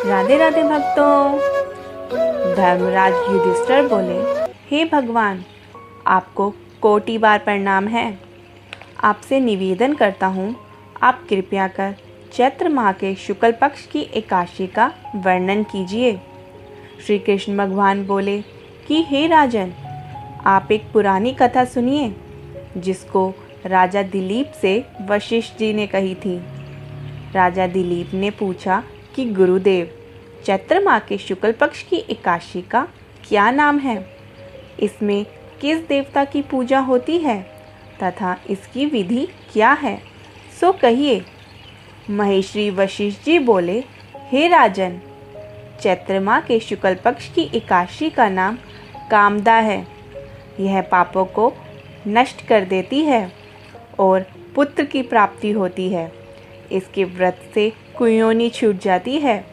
राधे राधे भक्तों। धर्मराज युधिष्ठिर बोले, हे भगवान, आपको कोटि बार प्रणाम है। आपसे निवेदन करता हूँ, आप कृपया कर चैत्र माह के शुक्ल पक्ष की एकादशी का वर्णन कीजिए। श्री कृष्ण भगवान बोले कि हे राजन, आप एक पुरानी कथा सुनिए जिसको राजा दिलीप से वशिष्ठ जी ने कही थी। राजा दिलीप ने पूछा कि गुरुदेव, चैत्र माह के शुक्ल पक्ष की एकादशी का क्या नाम है? इसमें किस देवता की पूजा होती है तथा इसकी विधि क्या है? सो कहिए। महेश्वरी वशिष्ठ जी बोले, हे राजन, चैत्र माह के शुक्ल पक्ष की एकादशी का नाम कामदा है। यह पापों को नष्ट कर देती है और पुत्र की प्राप्ति होती है। इसके व्रत से कुयोनी छूट जाती है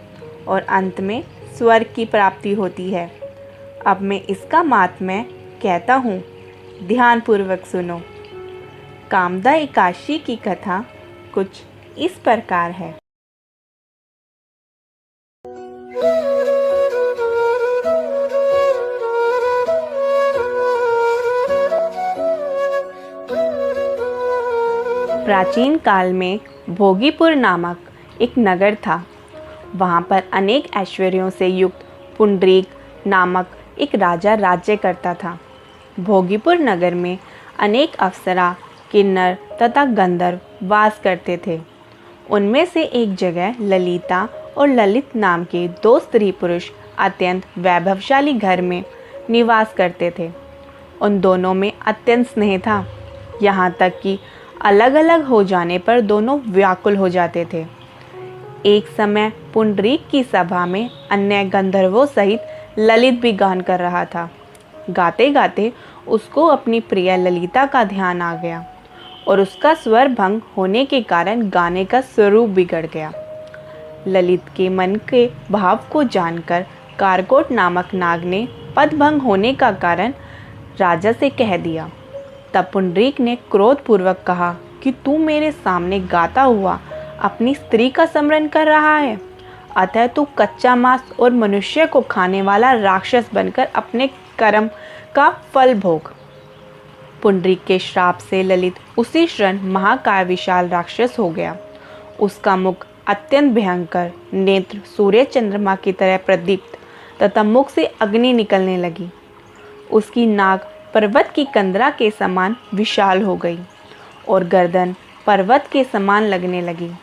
और अंत में स्वर्ग की प्राप्ति होती है। अब मैं इसका माहात्म्य कहता हूँ, ध्यानपूर्वक सुनो। कामदा एकादशी की कथा कुछ इस प्रकार है। प्राचीन काल में भोगीपुर नामक एक नगर था। वहाँ पर अनेक ऐश्वर्यों से युक्त पुंडरीक नामक एक राजा राज्य करता था। भोगीपुर नगर में अनेक अप्सरा, किन्नर तथा गंधर्व वास करते थे। उनमें से एक जगह ललिता और ललित नाम के दो स्त्री पुरुष अत्यंत वैभवशाली घर में निवास करते थे। उन दोनों में अत्यंत स्नेह था, यहाँ तक कि अलग अलग हो जाने पर दोनों व्याकुल हो जाते थे। एक समय पुंडरीक की सभा में अन्य गंधर्वों सहित ललित भी गान कर रहा था। गाते गाते उसको अपनी प्रिय ललिता का ध्यान आ गया और उसका स्वर भंग होने के कारण गाने का स्वरूप बिगड़ गया। ललित के मन के भाव को जानकर कारकोट नामक नाग ने पदभंग होने का कारण राजा से कह दिया। तब पुंडरीक ने क्रोधपूर्वक कहा कि तू मेरे सामने गाता हुआ अपनी स्त्री का स्मरण कर रहा है, अतः तू कच्चा मांस और मनुष्य को खाने वाला राक्षस बनकर अपने कर्म का फल भोग। पुंडरीक के श्राप से ललित उसी क्षण महाकाय विशाल राक्षस हो गया। उसका मुख अत्यंत भयंकर, नेत्र सूर्य चंद्रमा की तरह प्रदीप्त तथा मुख से अग्नि निकलने लगी। उसकी नाक पर्वत की कंदरा के समान विशाल हो गई और गर्दन पर्वत के समान लगने लगी।